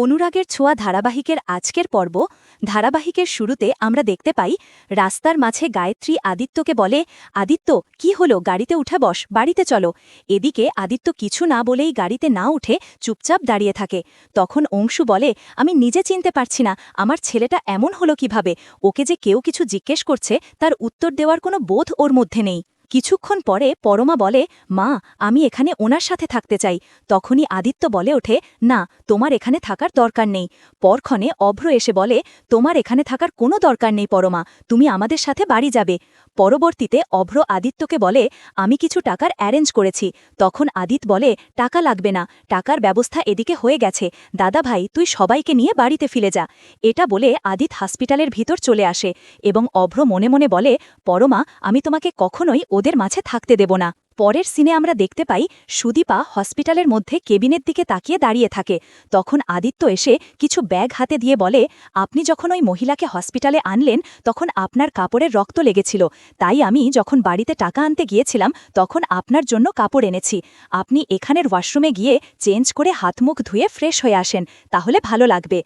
অনুরাগের ছোঁয়া ধারাবাহিকের আজকের পর্ব। ধারাবাহিকের শুরুতে আমরা দেখতে পাই রাস্তার মাঝে গায়ত্রী আদিত্যকে বলে, আদিত্য কি হলো, গাড়িতে উঠে বস, বাড়িতে চলো। এদিকে আদিত্য কিছু না বলেই গাড়িতে না উঠে চুপচাপ দাঁড়িয়ে থাকে। তখন অংশু বলে, আমি নিজে চিনতে পারছি না আমার ছেলেটা এমন হলো কিভাবে, ওকে যে কেউ কিছু জিজ্ঞেস করছে তার উত্তর দেওয়ার কোনো বোধ ওর মধ্যে নেই। কিছুক্ষণ পরে পরমা বলে, মা আমি এখানে ওনার সাথে থাকতে চাই। তখনই আদিত্য বলে ওঠে, না তোমার এখানে থাকার দরকার নেই। পরক্ষণে অভ্র এসে বলে, তোমার এখানে থাকার কোনো দরকার নেই পরমা, তুমি আমাদের সাথে বাড়ি যাবে। পরবর্তীতে অভ্র আদিত্যকে বলে, আমি কিছু টাকার অ্যারেঞ্জ করেছি। তখন আদিত্য বলে, টাকা লাগবে না, টাকার ব্যবস্থা এদিকে হয়ে গেছে, দাদা ভাই তুই সবাইকে নিয়ে বাড়িতে ফিরে যা। এটা বলে আদিত্য হসপিটালের ভিতর চলে আসে এবং অভ্র মনে মনে বলে, পরমা আমি তোমাকে কখনোই ওদের মাঝে থাকতে দেব না। পরের সিনে আমরা দেখতে পাই সুদীপা হসপিটালের মধ্যে কেবিনের দিকে তাকিয়ে দাঁড়িয়ে থাকে। তখন আদিত্য এসে কিছু ব্যাগ হাতে দিয়ে বলে, আপনি যখন ওই মহিলাকে হসপিটালে আনলেন তখন আপনার কাপড়ের রক্ত লেগেছিল, তাই আমি যখন বাড়িতে টাকা আনতে গিয়েছিলাম তখন আপনার জন্য কাপড় এনেছি। আপনি এখানের ওয়াশরুমে গিয়ে চেঞ্জ করে হাত মুখ ধুয়ে ফ্রেশ হয়ে আসেন, তাহলে ভালো লাগবে।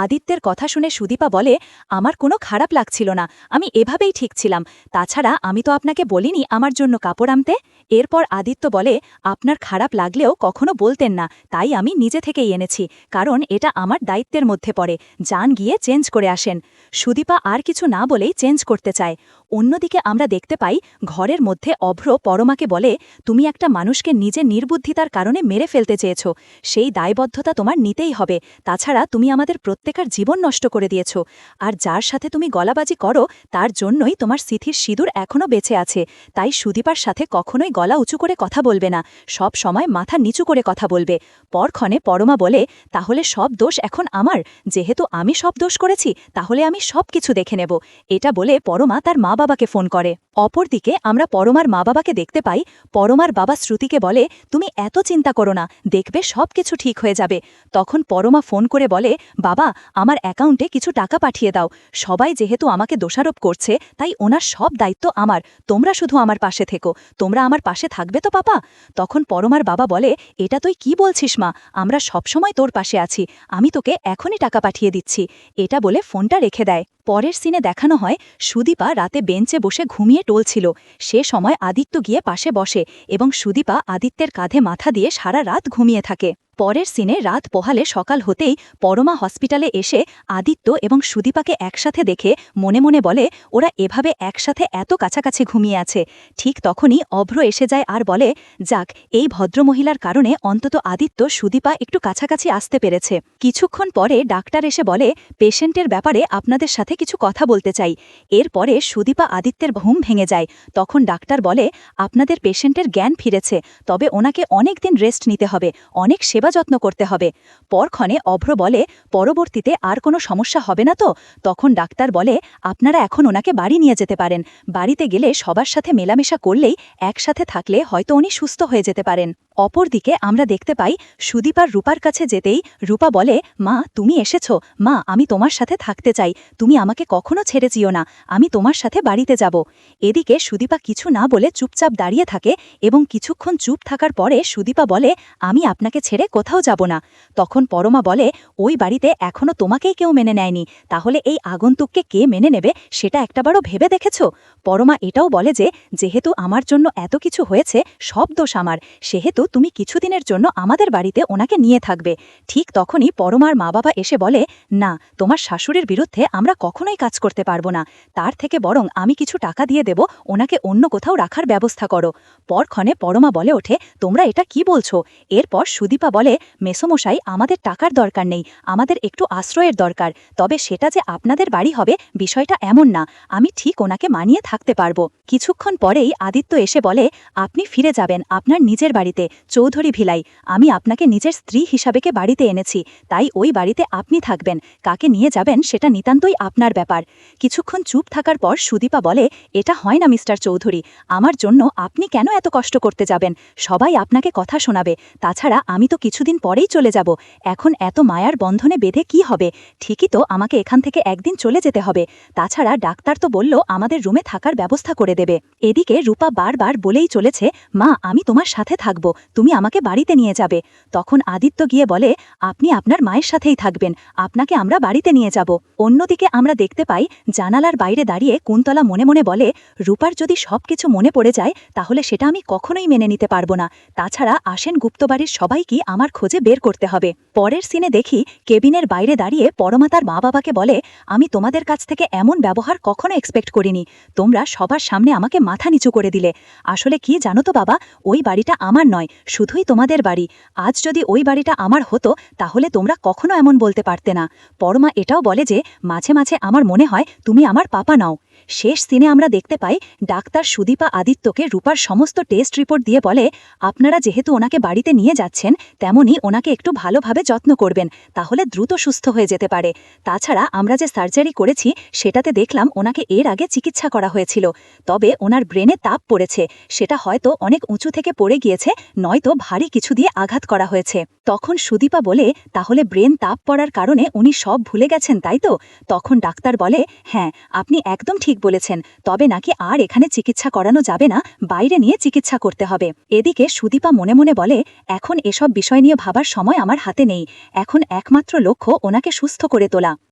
আদিত্যের কথা শুনে সুদীপা বলে, আমার কোনো খারাপ লাগছিল না, আমি এভাবেই ঠিক ছিলাম, তাছাড়া আমি তো আপনাকে বলিনি আমার জন্য কাপড় আনতে। এরপর আদিত্য বলে, আপনার খারাপ লাগলেও কখনো বলতেন না, তাই আমি নিজে থেকেই এনেছি, কারণ এটা আমার দায়িত্বের মধ্যে পড়ে, যান গিয়ে চেঞ্জ করে আসেন। সুদীপা আর কিছু না বলেই চেঞ্জ করতে চায়। অন্যদিকে আমরা দেখতে পাই ঘরের মধ্যে অভ্র পরমাকে বলে, তুমি একটা মানুষকে নিজে নির্বুদ্ধিতার কারণে মেরে ফেলতে চেয়েছ, সেই দায়বদ্ধতা তোমার নিতেই হবে, তাছাড়া তুমি আমাদের প্রত্যেকের জীবন নষ্ট করে দিয়েছ। আর যার সাথে তুমি গলাবাজি করো তার জন্যই তোমার সিথির সিঁদুর এখনও বেঁচে আছে, তাই সুদীপার সাথে কখনোই গলা উঁচু করে কথা বলবে না, সব সময় মাথা নিচু করে কথা বলবে। পরক্ষণে পরমা বলে, তাহলে সব দোষ এখন আমার, যেহেতু আমি সব দোষ করেছি তাহলে আমি সব কিছু দেখে নেব। এটা বলে পরমা তার মা বাবাকে ফোন করে। অপরদিকে আমরা পরমার মা বাবাকে দেখতে পাই। পরমার বাবা শ্রুতিকে বলে, তুমি এত চিন্তা করো না, দেখবে সব কিছু ঠিক হয়ে যাবে। তখন পরমা ফোন করে বলে, বাবা আমার অ্যাকাউন্টে কিছু টাকা পাঠিয়ে দাও, সবাই যেহেতু আমাকে দোষারোপ করছে তাই ওনার সব দায়িত্ব আমার, তোমরা শুধু আমার পাশে থেকো, তোমরা আমার পাশে থাকবে তো পাপা? তখন পরমার বাবা বলে, এটা তুই কি বলছিস মা, আমরা সবসময় তোর পাশে আছি, আমি তোকে এখনই টাকা পাঠিয়ে দিচ্ছি। এটা বলে ফোনটা রেখে দেয়। পরের সিনে দেখানো হয় সুদীপা রাতে বেঞ্চে বসে ঘুমিয়ে টলছিল। সে সময় আদিত্য গিয়ে পাশে বসে এবং সুদীপা আদিত্যের কাঁধে মাথা দিয়ে সারা রাত ঘুমিয়ে থাকে। পরের সিনে রাত পোহালে সকাল হতেই পরমা হসপিটালে এসে আদিত্য এবং সুদীপাকে একসাথে দেখে মনে মনে বলে, ওরা এভাবে একসাথে এত কাছাকাছি ঘুমিয়ে আছে। ঠিক তখনই অভ্র এসে যায় আর বলে, যাক এই ভদ্রমহিলার কারণে অন্তত আদিত্য সুদীপা একটু কাছাকাছি আসতে পেরেছে। কিছুক্ষণ পরে ডাক্তার এসে বলে, পেশেন্টের ব্যাপারে আপনাদের সাথে কিছু কথা বলতে চাই। এরপরে সুদীপা আদিত্যের ঘুম ভেঙে যায়। তখন ডাক্তার বলে, আপনাদের পেশেন্টের জ্ঞান ফিরেছে, তবে ওনাকে অনেক দিন রেস্ট নিতে হবে, অনেক সেবা যত্ন করতে হবে। পরক্ষণে অভ্র বলে, পরবর্তীতে আর কোনো সমস্যা হবে না তো? তখন ডাক্তার বলে, আপনারা এখন ওনাকে বাড়ি নিয়ে যেতে পারেন, বাড়িতে গেলে সবার সাথে মেলামেশা করলেই একসাথে থাকলে হয়তো উনি সুস্থ হয়ে যেতে পারেন। অপরদিকে আমরা দেখতে পাই সুদীপার রূপার কাছে যেতেই রূপা বলে, মা তুমি এসেছ, মা আমি তোমার সাথে থাকতে চাই, তুমি আমাকে কখনো ছেড়ে যেও না, আমি তোমার সাথে বাড়িতে যাব। এদিকে সুদীপা কিছু না বলে চুপচাপ দাঁড়িয়ে থাকে এবং কিছুক্ষণ চুপ থাকার পরে সুদীপা বলে, আমি আপনাকে ছেড়ে কোথাও যাব না। তখন পরমা বলে, ওই বাড়িতে এখনো তোমাকেই কেউ মেনে নেয়নি, তাহলে এই আগন্তুককে কে মেনে নেবে সেটা একটাবারও ভেবে দেখেছ? পরমা এটাও বলে যে, যেহেতু আমার জন্য এত কিছু হয়েছে সব দোষ আমার, সেহেতু তুমি কিছুদিনের জন্য আমাদের বাড়িতে ওনাকে নিয়ে থাকবে। ঠিক তখনই পরমার মা বাবা এসে বলে, না তোমার শাশুড়ির বিরুদ্ধে আমরা কখনোই কাজ করতে পারবো না, তার থেকে বরং আমি কিছু টাকা দিয়ে দেব, ওনাকে অন্য কোথাও রাখার ব্যবস্থা করো। পরক্ষণে পরমা বলে ওঠে, তোমরা এটা কি বলছো? এরপর সুদীপা বলে, মেসোমশাই আমাদের টাকার দরকার নেই, আমাদের একটু আশ্রয়ের দরকার, তবে সেটা যে আপনাদের বাড়ি হবে বিষয়টা এমন না, আমি ঠিক ওনাকে মানিয়ে থাকতে পারবো। কিছুক্ষণ পরেই আদিত্য এসে বলে, আপনি ফিরে যাবেন আপনার নিজের বাড়িতে, চৌধুরী ভিলাই, আমি আপনাকে নিজের স্ত্রী হিসাবেকে বাড়িতে এনেছি, তাই ওই বাড়িতে আপনি থাকবেন, কাকে নিয়ে যাবেন সেটা নিতান্তই আপনার ব্যাপার। কিছুক্ষণ চুপ থাকার পর সুদীপা বলে, এটা হয় না মিস্টার চৌধুরী, আমার জন্য আপনি কেন এত কষ্ট করতে যাবেন, সবাই আপনাকে কথা শোনাবে, তাছাড়া আমি তো কিছুদিন পরেই চলে যাব, এখন এত মায়ার বন্ধনে বেঁধে কি হবে, ঠিকই তো আমাকে এখান থেকে একদিন চলে যেতে হবে, তাছাড়া ডাক্তার তো বলল আমাদের রুমে থাকার ব্যবস্থা করে দেবে। এদিকে রূপা বারবার বলেই চলেছে, মা আমি তোমার সাথে থাকবো, তুমি আমাকে বাড়িতে নিয়ে যাবে। তখন আদিত্য গিয়ে বলে, আপনি আপনার মায়ের সাথেই থাকবেন, আপনাকে আমরা বাড়িতে নিয়ে যাব। অন্যদিকে আমরা দেখতে পাই জানালার বাইরে দাঁড়িয়ে কুন্তলা মনে মনে বলে, রূপার যদি সবকিছু মনে পড়ে যায় তাহলে সেটা আমি কখনোই মেনে নিতে পারবো না। তাছাড়া আসেন গুপ্তবাড়ির সবাইকে আমার খোঁজে বের করতে হবে। পরের সিনে দেখি কেবিনের বাইরে দাঁড়িয়ে পরমা তার মা বাবাকে বলে, আমি তোমাদের কাছ থেকে এমন ব্যবহার কখনো এক্সপেক্ট করিনি। তোমরা সবার সামনে আমাকে মাথা নিচু করে দিলে। আসলে কি জানো তো বাবা, ওই বাড়িটা আমার নয়, শুধুই তোমাদের বাড়ি। আজ যদি ওই বাড়িটা আমার হতো তাহলে তোমরা কখনো এমন বলতে পারতে না। পরমা এটাও বলে যে মাঝে মাঝে আমার মনে হয় তুমি আমার পাপা নাও। শেষ সিনে আমরা দেখতে পাই ডাক্তার সুদীপা আদিত্যকে রূপার সমস্ত টেস্ট রিপোর্ট দিয়ে বলে, আপনারা যেহেতু ওনাকে বাড়িতে নিয়ে যাচ্ছেন তেমনি ওনাকে একটু ভালোভাবে যত্ন করবেন, তাহলে দ্রুত সুস্থ হয়ে যেতে পারে। তাছাড়া আমরা যে সার্জারি করেছি সেটাতে দেখলাম ওনাকে এর আগে চিকিৎসা করা হয়েছিল, তবে ওনার ব্রেনে তাপ পড়েছে, সেটা হয়তো অনেক উঁচু থেকে পড়ে গিয়েছে, নয়তো ভারী কিছু দিয়ে আঘাত করা হয়েছে। তখন সুদীপা বলে, তাহলে ব্রেন তাপ পড়ার কারণে উনি সব ভুলে গেছেন তাই তো? তখন ডাক্তার বলে, হ্যাঁ আপনি একদম ঠিক বলেছেন, তবে নাকি আর এখানে চিকিৎসা করানো যাবে না, বাইরে নিয়ে চিকিৎসা করতে হবে। এদিকে সুদীপা মনে মনে বলে, এখন এসব বিষয় নিয়ে ভাবার সময় আমার হাতে নেই, এখন একমাত্র লক্ষ্য ওনাকে সুস্থ করে তোলা।